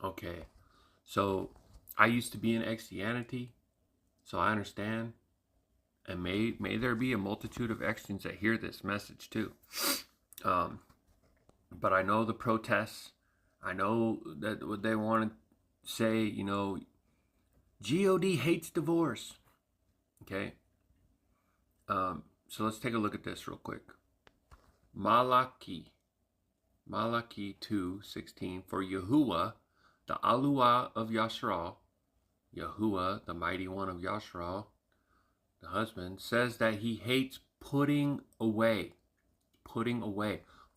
Okay. So I used to be in Christianity, so I understand. And may there be a multitude of Christians that hear this message too. Um, but I know the protests. I know that what they want to say, God hates divorce. Okay. So let's take a look at this real quick. Malachi 2:16. For Yahuwah, the Aluah of Yasharal, Yahuwah, the mighty one of Yashar'Al, the husband, says that he hates putting away.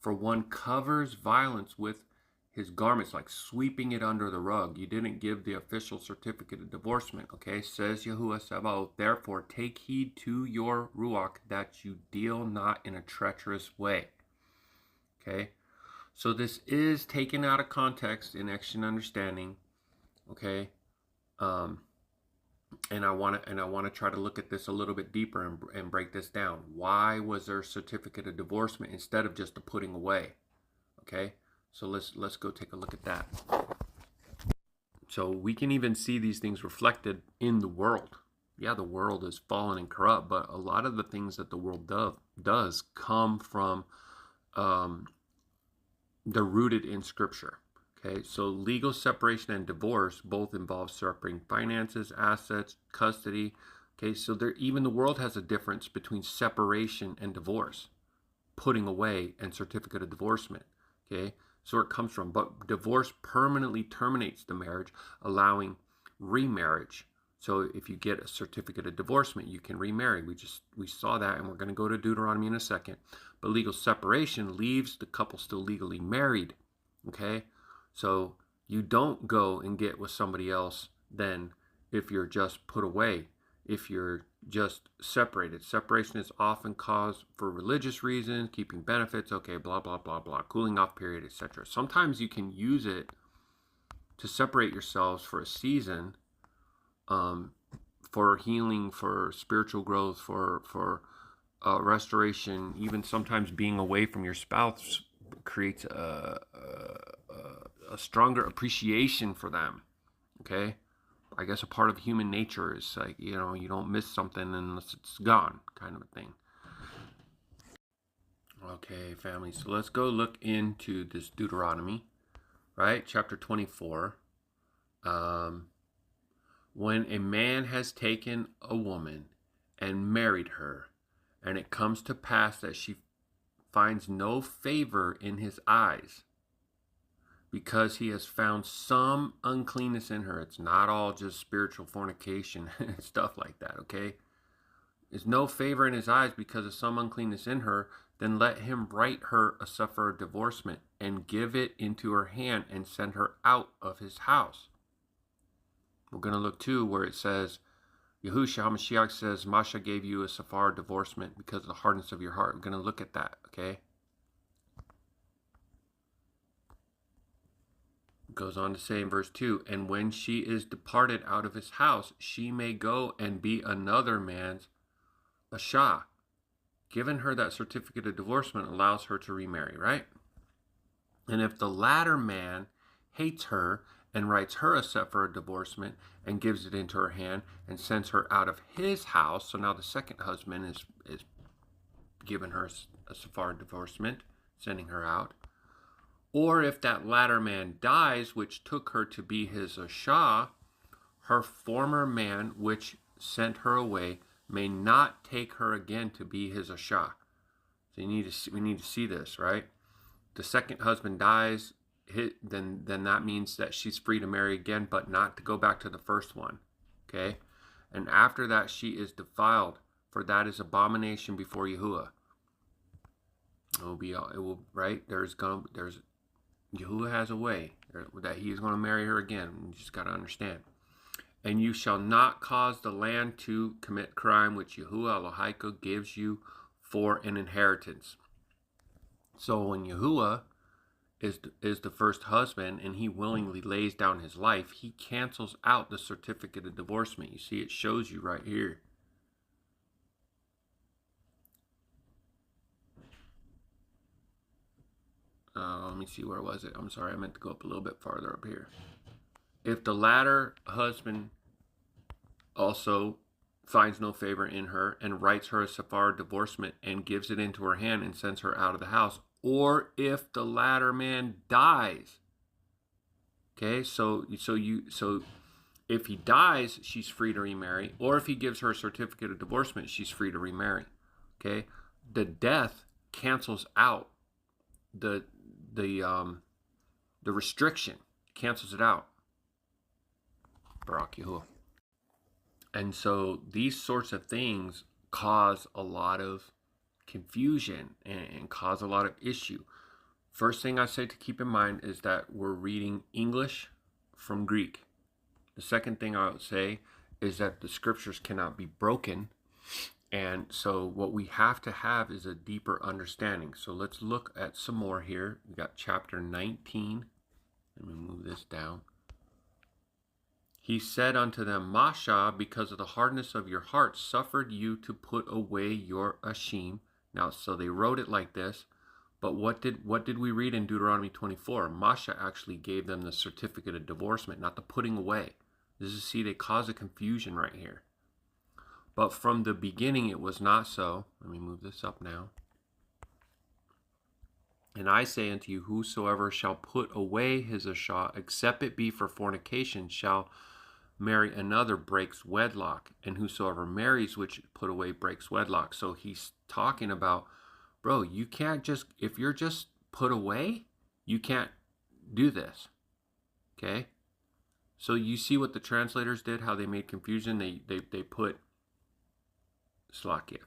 For one covers violence with his garments, like sweeping it under the rug. You didn't give the official certificate of divorcement, okay? Says Yahuwah Sabaoth, therefore take heed to your Ruach that you deal not in a treacherous way. Okay? So this is taken out of context in Extra Understanding, okay? And I want to try to look at this a little bit deeper and break this down. Why was there a certificate of divorcement instead of just a putting away? Okay, so let's go take a look at that. So we can even see these things reflected in the world. Yeah, the world is fallen and corrupt, but a lot of the things that the world does come from, they're rooted in Scripture. Okay, so legal separation and divorce both involve separating finances, assets, custody. Okay, so even the world has a difference between separation and divorce, putting away and certificate of divorcement. Okay, so where it comes from. But divorce permanently terminates the marriage, allowing remarriage. So if you get a certificate of divorcement, you can remarry. We saw that, and we're going to go to Deuteronomy in a second. But legal separation leaves the couple still legally married. Okay, so you don't go and get with somebody else then if you're just put away, if you're just separated. Separation is often caused for religious reasons, keeping benefits, okay, blah, blah, blah, blah, cooling off period, etc. Sometimes you can use it to separate yourselves for a season, for healing, for spiritual growth, for restoration. Even sometimes being away from your spouse creates a stronger appreciation for them. Okay, I guess a part of human nature is like, you don't miss something unless it's gone, kind of a thing. Okay, family, so let's go look into this Deuteronomy, right? Chapter 24. When a man has taken a woman and married her, and it comes to pass that she finds no favor in his eyes, because he has found some uncleanness in her. It's not all just spiritual fornication and stuff like that, okay? There's no favor in his eyes because of some uncleanness in her, then let him write her a suffer of divorcement and give it into her hand and send her out of his house. We're going to look too where it says, Yahusha HaMashiach says, Masha gave you a safar divorcement because of the hardness of your heart. We're going to look at that, okay? Goes on to say in verse 2, and when she is departed out of his house, she may go and be another man's Asha. Giving her that certificate of divorcement allows her to remarry, right? And if the latter man hates her and writes her a sefer of divorcement and gives it into her hand and sends her out of his house, so now the second husband is giving her a sefer of divorcement, sending her out. Or if that latter man dies, which took her to be his Asha, her former man, which sent her away, may not take her again to be his Asha. So we need to see this, right? The second husband dies, then that means that she's free to marry again, but not to go back to the first one. Okay? And after that, she is defiled, for that is abomination before Yahuwah. It will, right? Yahuwah has a way that he is going to marry her again. You just got to understand. And you shall not cause the land to commit crime, which Yahuwah Elohika gives you for an inheritance. So when Yahuwah is the first husband and he willingly lays down his life, he cancels out the certificate of divorcement. You see, it shows you right here. Let me see, where was it? I'm sorry, I meant to go up a little bit farther up here. If the latter husband also finds no favor in her and writes her a sephara divorcement and gives it into her hand and sends her out of the house, or if the latter man dies. Okay, so if he dies, she's free to remarry, or if he gives her a certificate of divorcement, she's free to remarry. Okay, the death cancels out the restriction, cancels it out. Baruk Yahuah. And so these sorts of things cause a lot of confusion and cause a lot of issue. First thing I say to keep in mind is that we're reading English from Greek. The second thing I would say is that the scriptures cannot be broken. And so what we have to have is a deeper understanding. So let's look at some more here. We got chapter 19. Let me move this down. He said unto them, Masha, because of the hardness of your hearts, suffered you to put away your Ashim. Now, so they wrote it like this, but what did we read in Deuteronomy 24? Masha actually gave them the certificate of divorcement, not the putting away. This is, see, they cause a confusion right here. But from the beginning, it was not so. Let me move this up now. And I say unto you, whosoever shall put away his Asha, except it be for fornication, shall marry another, breaks wedlock, and whosoever marries which put away breaks wedlock. So he's talking about, bro, you can't just, if you're just put away, you can't do this. Okay? So you see what the translators did, how they made confusion. They put Slakia.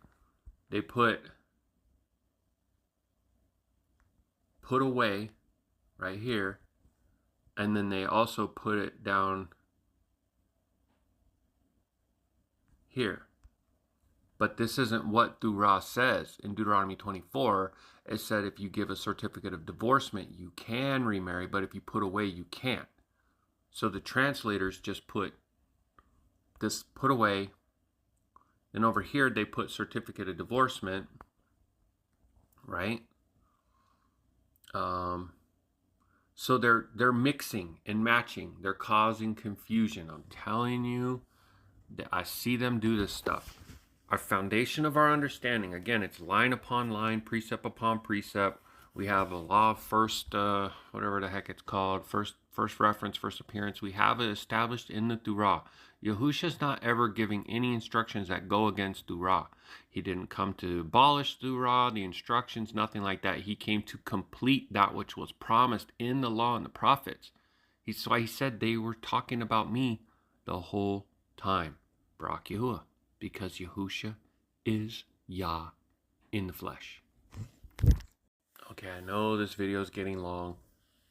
They put away right here, and then they also put it down here. But this isn't what Durah says. In Deuteronomy 24, it said if you give a certificate of divorcement, you can remarry, but if you put away, you can't. So the translators just put this put away, and over here they put certificate of divorcement, right? So they're mixing and matching. They're causing confusion. I'm telling you, I see them do this stuff. Our foundation of our understanding, again, it's line upon line, precept upon precept. We have a law of first, whatever the heck it's called, first reference, first appearance. We have it established in the Torah. Yahusha's not ever giving any instructions that go against Torah. He didn't come to abolish Torah, the instructions, nothing like that. He came to complete that which was promised in the law and the prophets. That's why he said they were talking about me the whole time. Baruk Yahuah, because Yahusha is Yah in the flesh. Okay, I know this video is getting long,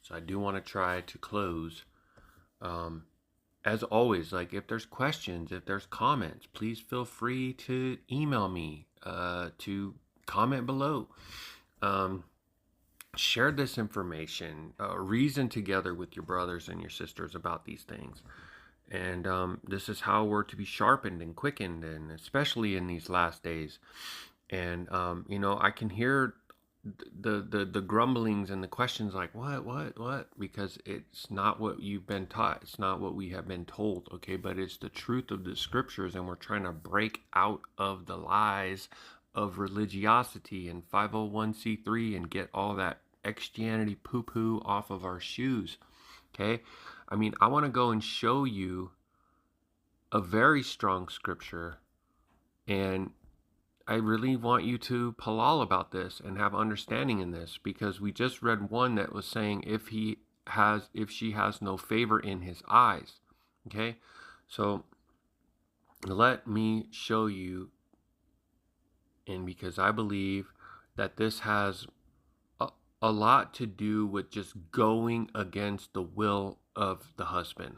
so I do want to try to close. As always, like if there's questions, if there's comments, please feel free to email me, to comment below. Share this information, reason together with your brothers and your sisters about these things. And this is how we're to be sharpened and quickened, and especially in these last days. And you know, I can hear the grumblings and the questions like, what? Because it's not what you've been taught. It's not what we have been told, okay? But it's the truth of the scriptures, and we're trying to break out of the lies of religiosity and 501c3 and get all that Christianity poo-poo off of our shoes, okay? I mean, I want to go and show you a very strong scripture, and I really want you to palal about this and have understanding in this, because we just read one that was saying if she has no favor in his eyes. Okay, so let me show you, and because I believe that this has a lot to do with just going against the will of the husband.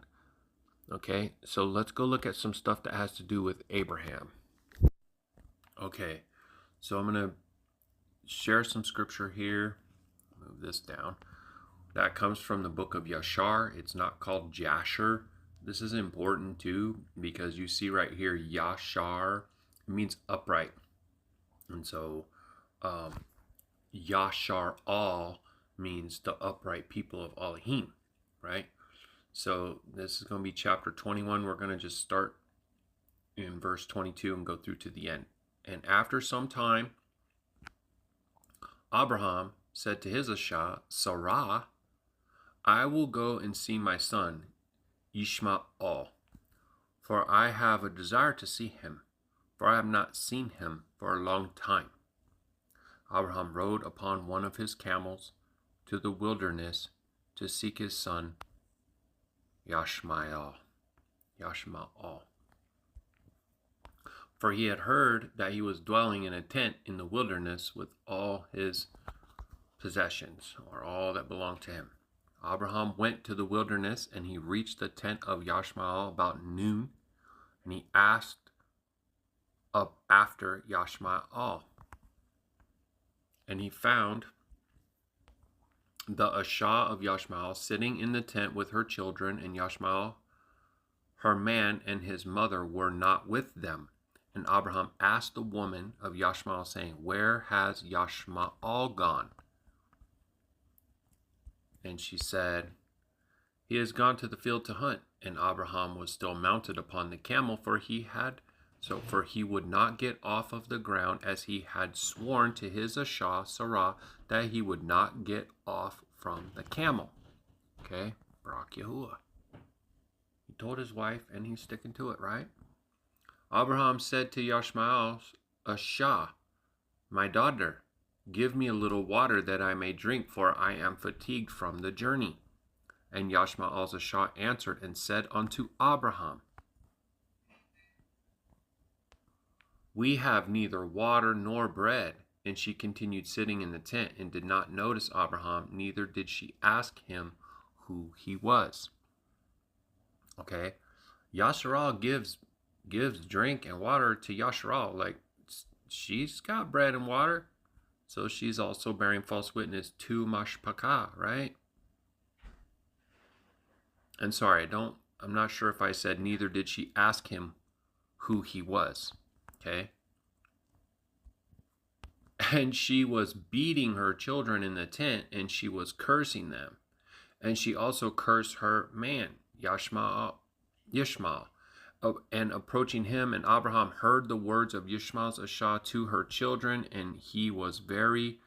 Okay, so let's go look at some stuff that has to do with Abraham. Okay, so I'm going to share some scripture here. Move this down. That comes from the book of Yashar. It's not called Jasher. This is important too, because you see right here, Yashar, it means upright. And so Yashar'Al means the upright people of Elohim, right? So this is going to be chapter 21. We're going to just start in verse 22 and go through to the end. And after some time, Abraham said to his Yasha, Sarah, I will go and see my son, Ishmael, for I have a desire to see him, for I have not seen him for a long time. Abraham rode upon one of his camels to the wilderness to seek his son, Yashmael. For he had heard that he was dwelling in a tent in the wilderness with all his possessions, or all that belonged to him. Abraham went to the wilderness, and he reached the tent of Yashmael about noon, and he asked up after Yashmael. And he found the Yasha of Yashmael sitting in the tent with her children, and Yashmael, her man, and his mother were not with them. And Abraham asked the woman of Yashmael, saying, Where has Yashmael gone? And she said, He has gone to the field to hunt. And Abraham was still mounted upon the camel, for he would not get off of the ground, as he had sworn to his Yasha, Sarah, that he would not get off from the camel. Okay, Baruk Yahuah. He told his wife, and he's sticking to it, right? Abraham said to Yashmael's Yasha, My daughter, give me a little water that I may drink, for I am fatigued from the journey. And Yashmael's Yasha answered and said unto Abraham, We have neither water nor bread. And she continued sitting in the tent and did not notice Abraham, neither did she ask him who he was. Okay, Yashar'Al gives drink and water to Yashar'Al. Like, she's got bread and water, so she's also bearing false witness to Mashpaka, right? And sorry, I'm not sure if I said neither did she ask him who he was. Okay. And she was beating her children in the tent, and she was cursing them. And she also cursed her man, Ishmael. And approaching him, and Abraham heard the words of Ishmael's Yasha to her children, and he was very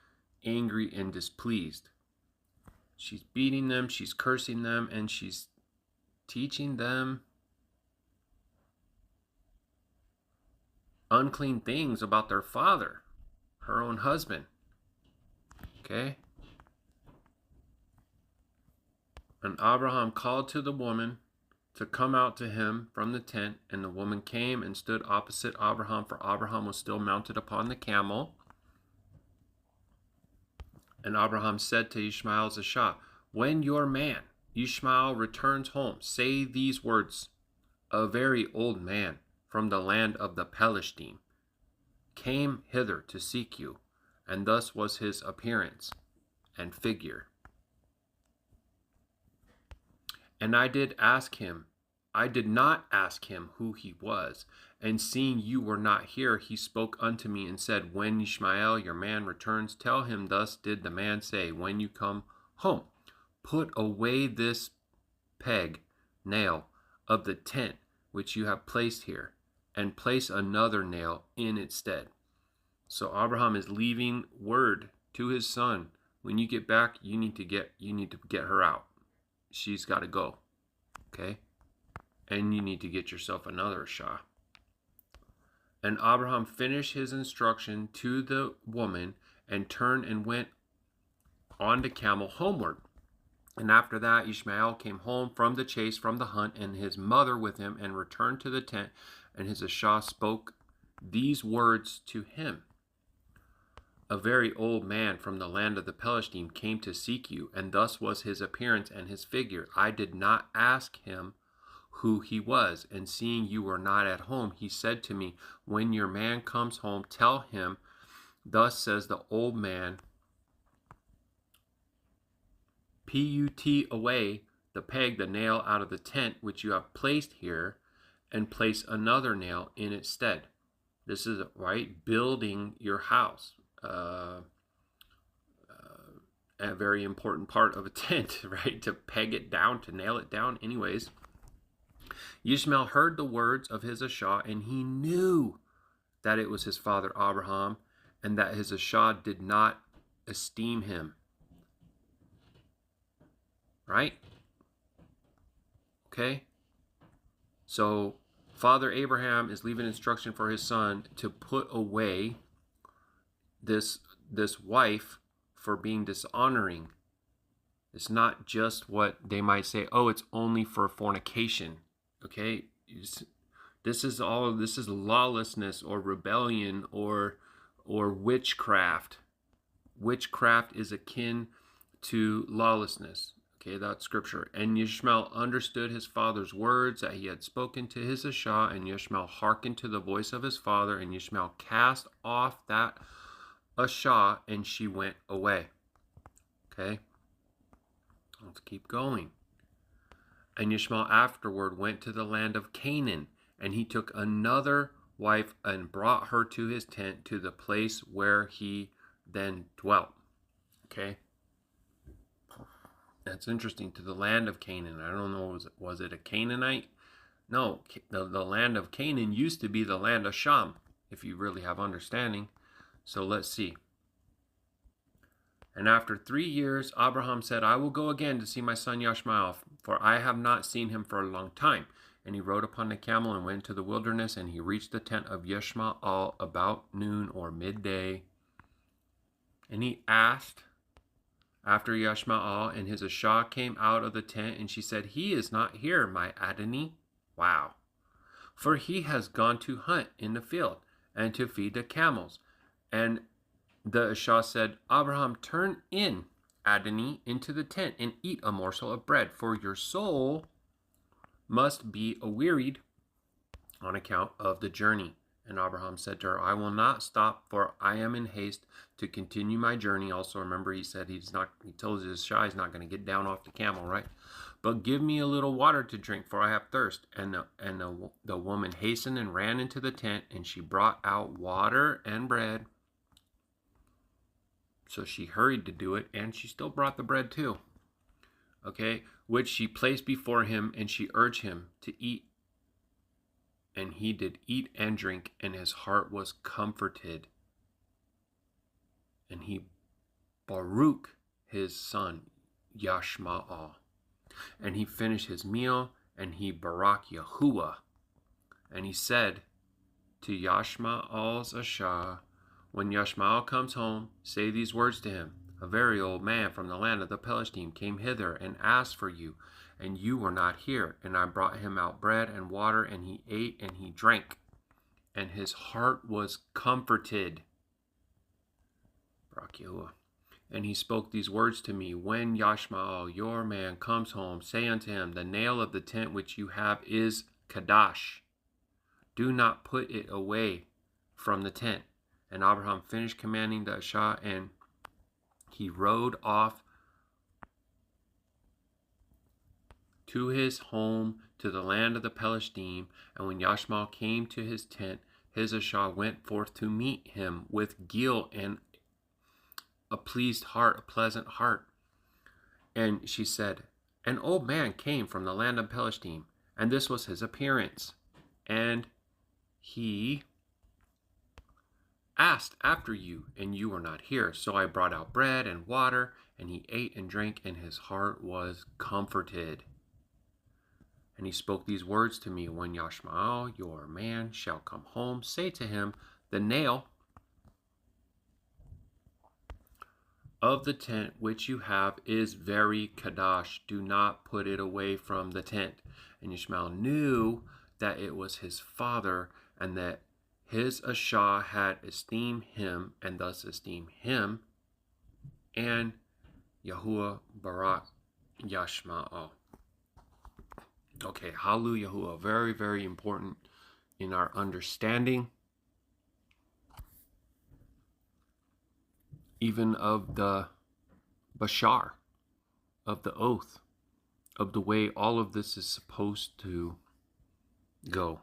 angry and displeased. She's beating them, she's cursing them, and she's teaching them unclean things about their father, her own husband. Okay? And Abraham called to the woman to come out to him from the tent, and the woman came and stood opposite Abraham, for Abraham was still mounted upon the camel. And Abraham said to Ishmael's Yasha, When your man, Ishmael, returns home, say these words, A very old man from the land of the Palestine came hither to seek you, and thus was his appearance and figure. And I did not ask him who he was. And seeing you were not here, he spoke unto me and said, When Ishmael your man returns, tell him, Thus did the man say, When you come home, put away this nail of the tent which you have placed here, and place another nail in its stead. So Abraham is leaving word to his son, when you get back, you need to get her out. She's got to go. Okay? And you need to get yourself another Yasha. And Abraham finished his instruction to the woman, and turned and went on the camel homeward. And after that, Ishmael came home from the chase, from the hunt, and his mother with him, and returned to the tent. And his Yasha spoke these words to him. A very old man from the land of the Palestine came to seek you, and thus was his appearance and his figure. I did not ask him who he was, and seeing you were not at home, he said to me, When your man comes home, tell him, Thus says the old man, Put away the nail out of the tent which you have placed here, and place another nail in its stead. This is, right, building your house. a very important part of a tent, right? To peg it down, to nail it down. Anyways, Ishmael heard the words of his Yasha, and he knew that it was his father Abraham, and that his Yasha did not esteem him. Right? Okay? So, Father Abraham is leaving instruction for his son to put away this wife for being dishonoring. It's not just what they might say, oh, it's only for fornication. Okay? This is lawlessness or rebellion or witchcraft. Witchcraft is akin to lawlessness. Okay, that's scripture. And Ishmael understood his father's words that he had spoken to his Yasha, and Ishmael hearkened to the voice of his father, and Ishmael cast off that Yasha, and she went away. Okay, let's keep going. And Ishmael afterward went to the land of Canaan, and he took another wife and brought her to his tent, to the place where he then dwelt. Okay. That's interesting. To the land of Canaan. I don't know, was it a Canaanite? No, the land of Canaan used to be the land of Sham, if you really have understanding. So let's see. And after 3 years, Abraham said, I will go again to see my son Ishmael, for I have not seen him for a long time. And he rode upon the camel and went to the wilderness, and he reached the tent of Ishmael about noon or midday. And he asked after Ishmael, and his Yasha came out of the tent, and she said, he is not here, my Adonai. Wow. For he has gone to hunt in the field, and to feed the camels. And the Yasha said, Abraham, turn in, Adonai, into the tent, and eat a morsel of bread, for your soul must be awearied on account of the journey. And Abraham said to her, I will not stop, for I am in haste to continue my journey. Also, remember, he said he told his Yasha he's not going to get down off the camel, right? But give me a little water to drink, for I have thirst. And the woman hastened and ran into the tent, and she brought out water and bread. So she hurried to do it, and she still brought the bread too. Okay, which she placed before him, and she urged him to eat. And he did eat and drink, and his heart was comforted. And he Baruk his son Yashma'al. And he finished his meal, and he Baruk Yahuah. And he said to Yashma'al's Yasha, when Yashma'al comes home, say these words to him. A very old man from the land of the Palestine came hither and asked for you, and you were not here. And I brought him out bread and water, and he ate and he drank, and his heart was comforted. And he spoke these words to me, when Yashma'al, your man, comes home, say unto him, the nail of the tent which you have is Qadash. Do not put it away from the tent. And Abraham finished commanding the Yasha, and he rode off to his home, to the land of the Palestine. And when Yashma'al came to his tent, his Yasha went forth to meet him with guile and a pleased heart, a pleasant heart. And she said, an old man came from the land of Palestine, and this was his appearance. And he asked after you, and you were not here. So I brought out bread and water, and he ate and drank, and his heart was comforted. And he spoke these words to me, when Yashma'al, your man, shall come home, say to him, the nail of the tent which you have is very Qadash. Do not put it away from the tent. And Ishmael knew that it was his father, and that his Yasha had esteemed him, and thus esteemed him. And Yahuah Baruk Yashma'al. Okay, Hallelujah, Yahuah. Very, very important in our understanding, even of the Bashar, of the oath, of the way all of this is supposed to go.